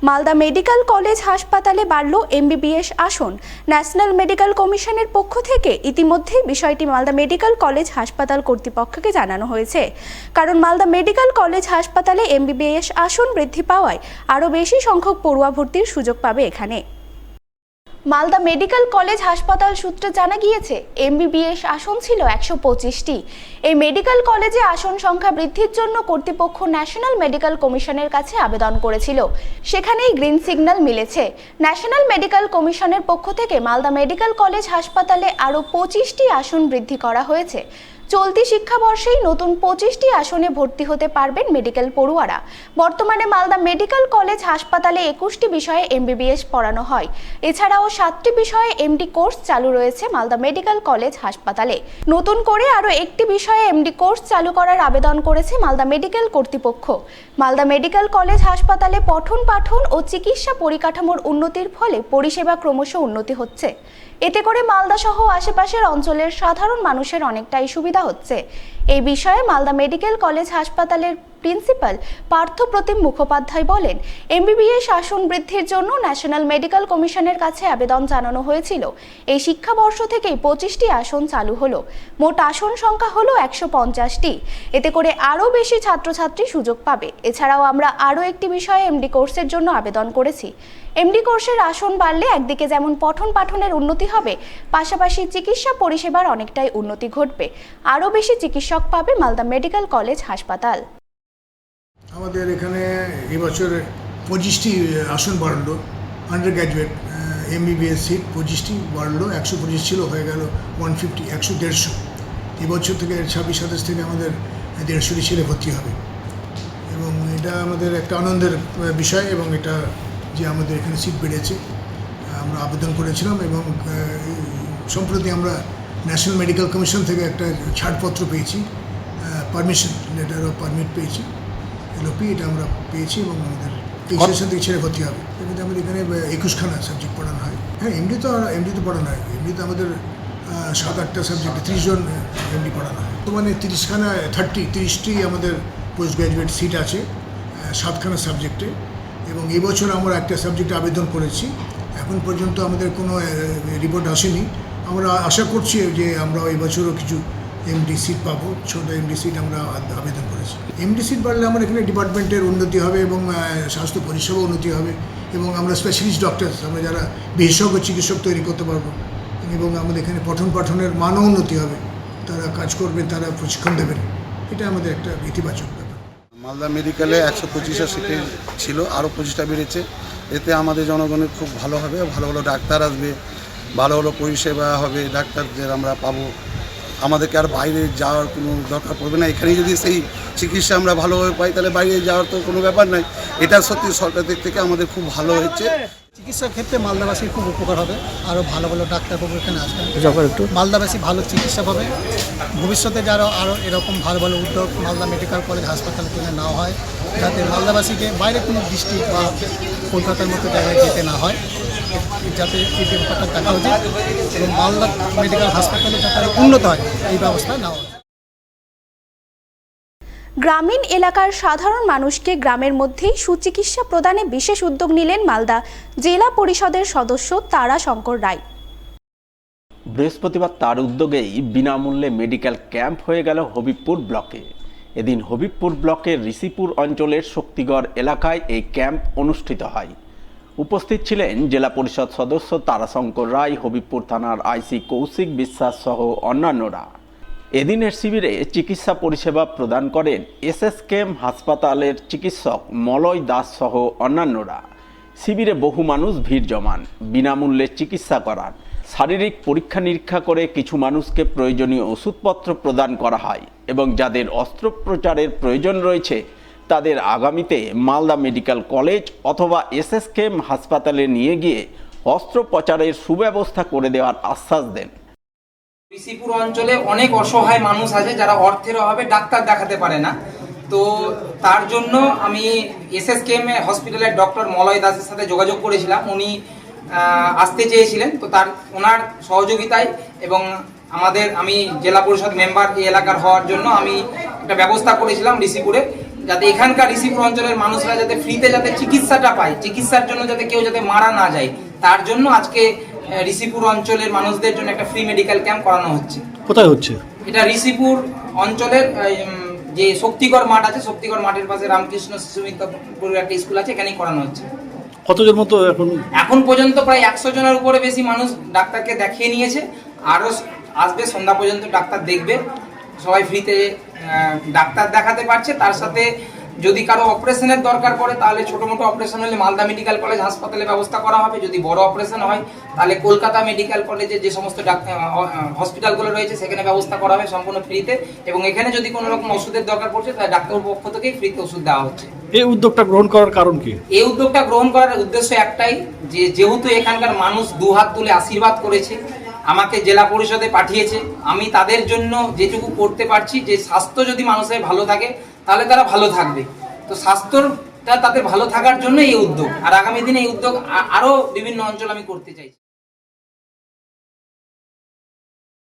Malda medical college হাসপাতালে বাড়ল MBBS আসন। ন্যাশনাল মেডিকেল কমিশনের পক্ষ থেকে ইতিমধ্যেই বিষয়টি মালদা মেডিকেল কলেজ হাসপাতাল কর্তৃপক্ষকে জানানো হয়েছে। কারণ মালদা মেডিকেল কলেজ হাসপাতালে এমবিবিএস আসন বৃদ্ধি পাওয়ায় আরও বেশি সংখ্যক পড়ুয়া ভর্তির সুযোগ পাবে এখানে। মালদা মেডিকেল কলেজ হাসপাতাল সূত্রে জানা গিয়েছে, এমবিবিএস আসন ছিল 125টি। এই মেডিকেল কলেজে আসন সংখ্যা বৃদ্ধির জন্য কর্তৃপক্ষ ন্যাশনাল মেডিকেল কমিশনের কাছে আবেদন করেছিল। সেখানেই গ্রিন সিগন্যাল মিলেছে। ন্যাশনাল মেডিকেল কমিশনের পক্ষ থেকে মালদা মেডিকেল কলেজ হাসপাতালে আরও 25টি আসন বৃদ্ধি করা হয়েছে। চলতি শিক্ষাবর্ষেই নতুন 25টি আসনে ভর্তি হতে পারবেন মেডিকেল পড়ুয়ারা। বর্তমানে মালদা মেডিকেল কলেজ হাসপাতালে 21টি বিষয়ে এমবিবিএস পড়ানো হয়। এছাড়াও 7টি বিষয়ে এমডি কোর্স চালু রয়েছে মালদা মেডিকেল কলেজ হাসপাতালে। নতুন করে আরও একটি বিষয়ে এমডি কোর্স চালু করার আবেদন করেছে মালদা মেডিকেল কর্তৃপক্ষ। মালদা মেডিকেল কলেজ হাসপাতালে পঠন পাঠন ও চিকিৎসা পরিকাঠামোর উন্নতির ফলে পরিষেবা ক্রমশ উন্নতি হচ্ছে। এতে করে মালদা সহ আশেপাশের অঞ্চলের সাধারণ মানুষের অনেকটাই সুবিধা হচ্ছে। এই বিষয়ে মালদা মেডিকেল কলেজ হাসপাতালের প্রিন্সিপাল পার্থপ্রতিম মুখোপাধ্যায় বলেন, এমবিবিএস আসন বৃদ্ধির জন্য ন্যাশনাল মেডিকেল কমিশনের কাছে আবেদন জানানো হয়েছিল। এই শিক্ষাবর্ষ থেকেই 25টি আসন চালু হলো। মোট আসন সংখ্যা হলো 150টি। এতে করে আরও বেশি ছাত্রছাত্রী সুযোগ পাবে। এছাড়াও আমরা আরও একটি বিষয়ে এমডি কোর্সের জন্য আবেদন করেছি। এমডি কোর্সের আসন বাড়লে একদিকে যেমন পঠন পাঠনের উন্নতি হবে, পাশাপাশি চিকিৎসা পরিষেবার অনেকটাই উন্নতি ঘটবে। আরও বেশি চিকিৎসক পাবে মালদা মেডিকেল কলেজ হাসপাতাল। আমাদের এখানে এবছর 25টি আসন বাড়লো। আন্ডার গ্র্যাজুয়েট এমবিবিএস সিট 25টি বাড়লো। 125 ছিল, হয়ে গেল 150, 100-150। এবছর থেকে 26-27 থেকে আমাদের 150টি ছেলে ভর্তি হবে এবং এটা আমাদের একটা আনন্দের বিষয়। এবং এটা যে আমাদের এখানে সিট বেড়েছে, আমরা আবেদন করেছিলাম এবং সম্প্রতি আমরা ন্যাশনাল মেডিকেল কমিশন থেকে একটা ছাড়পত্র পেয়েছি, পারমিশন লেটার অফ পারমিট পেয়েছি, এলওপি, এটা আমরা পেয়েছি এবং আমাদের এই সেশন থেকে ছেড়ে ভর্তি হবে। এমনিতে আমাদের এখানে 21খানা সাবজেক্ট পড়ানো হয়। হ্যাঁ, এমডি তো পড়ানো হয়। এমনিতে আমাদের 7-8টা সাবজেক্টে 30 জন এমডি পড়ানো হয়। তো মানে 30টি আমাদের পোস্ট গ্র্যাজুয়েট সিট আছে 7খানা সাবজেক্টে। এবং এবছর আমরা একটা সাবজেক্টে আবেদন করেছি। এখন পর্যন্ত আমাদের কোনো রিপোর্ট আসেনি। আমরা আশা করছি যে আমরা এবছরও কিছু এমডি সিট পাবো। ছোটো এমডি সিট আমরা আবেদন করেছি। এমডি সিট বাড়লে আমার এখানে ডিপার্টমেন্টের উন্নতি হবে এবং স্বাস্থ্য পরিষেবা উন্নতি হবে এবং আমরা স্পেশালিস্ট ডক্টরস, আমরা যারা বিশেষজ্ঞ চিকিৎসক তৈরি করতে পারবো এবং আমাদের এখানে পঠন পাঠনের মানও উন্নতি হবে। তারা কাজ করবে, তারা প্রশিক্ষণ দেবেন। এটা আমাদের একটা ইতিবাচক ব্যাপার। মালদা মেডিকেলে 125টা সিটের ছিল, আরও 25টা বেড়েছে। এতে আমাদের জনগণের খুব ভালো হবে, ভালো ভালো ডাক্তার আসবে, ভালো ভালো পরিষেবা হবে, ডাক্তারদের আমরা পাবো। আমাদেরকে আর বাইরে যাওয়ার কোনো দরকার পড়বে না। এখানেই যদি সেই চিকিৎসা আমরা ভালোভাবে পাই, তাহলে বাইরে যাওয়ার তো কোনো ব্যাপার নাই। এটা সত্যি সরকারের থেকে আমাদের খুব ভালো হয়েছে। চিকিৎসার ক্ষেত্রে মালদাবাসীর খুব উপকার হবে। আরও ভালো ভালো ডাক্তারবাবু এখানে আসবেন, মালদাবাসী ভালো চিকিৎসা পাবে। ভবিষ্যতে যারা আরও এরকম ভালো ভালো উদ্যোগ মালদা মেডিকেল কলেজ হাসপাতালের জন্য নেওয়া হয়, যাতে মালদাবাসীকে বাইরে কোনো ডিস্ট্রিক্ট বা কলকাতার মতো জায়গায় যেতে না হয়, যাতে এই ব্যাপারটা দেখা উচিত এবং মালদা মেডিকেল হাসপাতালে যাতে উন্নত হয় এই ব্যবস্থা নেওয়া হয়। গ্রামীণ এলাকার সাধারণ মানুষকে গ্রামের মধ্যেই সুচিকিৎসা প্রদানে বিশেষ উদ্যোগ নিলেন মালদা জেলা পরিষদের সদস্য তারাশঙ্কর রায়। বৃহস্পতিবার তার উদ্যোগেই বিনামূল্যে মেডিকেল ক্যাম্প হয়ে গেল হবিবপুর ব্লকে। এদিন হবিবপুর ব্লকের ঋষিপুর অঞ্চলের শক্তিগড় এলাকায় এই ক্যাম্প অনুষ্ঠিত হয়। উপস্থিত ছিলেন জেলা পরিষদ সদস্য তারাশঙ্কর রায়, হবিবপুর থানার আইসি কৌশিক বিশ্বাস সহ অন্যান্যরা। এদিনের শিবিরে চিকিৎসা পরিষেবা প্রদান করেন এসএসকেএম হাসপাতালের চিকিৎসক মলয় দাস সহ অন্যান্যরা। শিবিরে বহু মানুষ ভিড় জমান, বিনামূল্যে চিকিৎসা করান। শারীরিক পরীক্ষা নিরীক্ষা করে কিছু মানুষকে প্রয়োজনীয় ওষুধপত্র প্রদান করা হয় এবং যাদের অস্ত্রোপচারের প্রয়োজন রয়েছে তাদের আগামীতে মালদা মেডিকেল কলেজ অথবা এসএসকেএম হাসপাতালে নিয়ে গিয়ে অস্ত্রোপচারের সুব্যবস্থা করে দেওয়ার আশ্বাস দেন। ঋষিপুর অঞ্চলে অনেক অসহায় মানুষ আছে যারা অর্থের অভাবে ডাক্তার দেখাতে পারে না। তো তার জন্য আমি এসএসকেএম হসপিটালের ডক্টর মলয় দাসের সাথে যোগাযোগ করেছিলাম। উনি আসতে চেয়েছিলেন, তো ওনার সহযোগিতায় এবং আমি জেলা পরিষদ মেম্বার এই এলাকার হওয়ার জন্য আমি একটা ব্যবস্থা করেছিলাম ঋষিপুরে যাতে এখানকার ঋষিপুর অঞ্চলের মানুষরা যাতে ফ্রিতে যাতে চিকিৎসাটা পায়, চিকিৎসার জন্য যাতে কেউ যাতে মারা না যায়, তার জন্য আজকে ঋষিপুর অঞ্চলের মানুষদের জন্য একটা ফ্রি মেডিকেল ক্যাম্প করানো হচ্ছে। কোথায় হচ্ছে এটা ঋষিপুর অঞ্চলের যে শক্তিগড় মাঠ আছে, শক্তিগড় মাঠের পাশে রামকৃষ্ণ শিশু বিদ্যাপুর একটা স্কুল আছে, এখানেই করানো হচ্ছে। কতজন মতো এখন পর্যন্ত প্রায় 100 জনের উপরে বেশি মানুষ ডাক্তারকে দেখিয়ে নিয়েছে, আরও আসবে, সন্ধ্যা পর্যন্ত ডাক্তার দেখবে। সবাই ফ্রিতে ডাক্তার দেখাতে পারছে। তার সাথে যদি কারো অপারেশনের দরকার পড়ে তাহলে ছোটো মোটো অপারেশন হলে মালদা মেডিকেল কলেজ হাসপাতালে ব্যবস্থা করা হবে। যদি বড় অপারেশন হয় তাহলে কলকাতা মেডিকেল কলেজে যে সমস্ত হসপিটালগুলো রয়েছে সেখানে ব্যবস্থা করা হবে সম্পূর্ণ ফ্রিতে। এবং এখানে যদি কোনো রকম ওষুধের দরকার পড়ছে তাহলে ডাক্তারের পক্ষ থেকেই ফ্রিতে ওষুধ দেওয়া হচ্ছে। এই উদ্যোগটা গ্রহণ করার কারণ কি? এই উদ্যোগটা গ্রহণ করার উদ্দেশ্য একটাই, যে যেহেতু এখানকার মানুষ দুহাত তুলে আশীর্বাদ করেছে, আমাকে জেলা পরিষদে পাঠিয়েছে, আমি তাদের জন্য যেটুকু করতে পারছি, যে স্বাস্থ্য যদি মানুষের ভালো থাকে তাহলে তারা ভালো থাকবে। তো স্বাস্থ্যটা তাদের ভালো থাকার জন্য এই উদ্যোগ, আর আগামী দিনে এই উদ্যোগ আরও বিভিন্ন অঞ্চল আমি করতে চাইছি।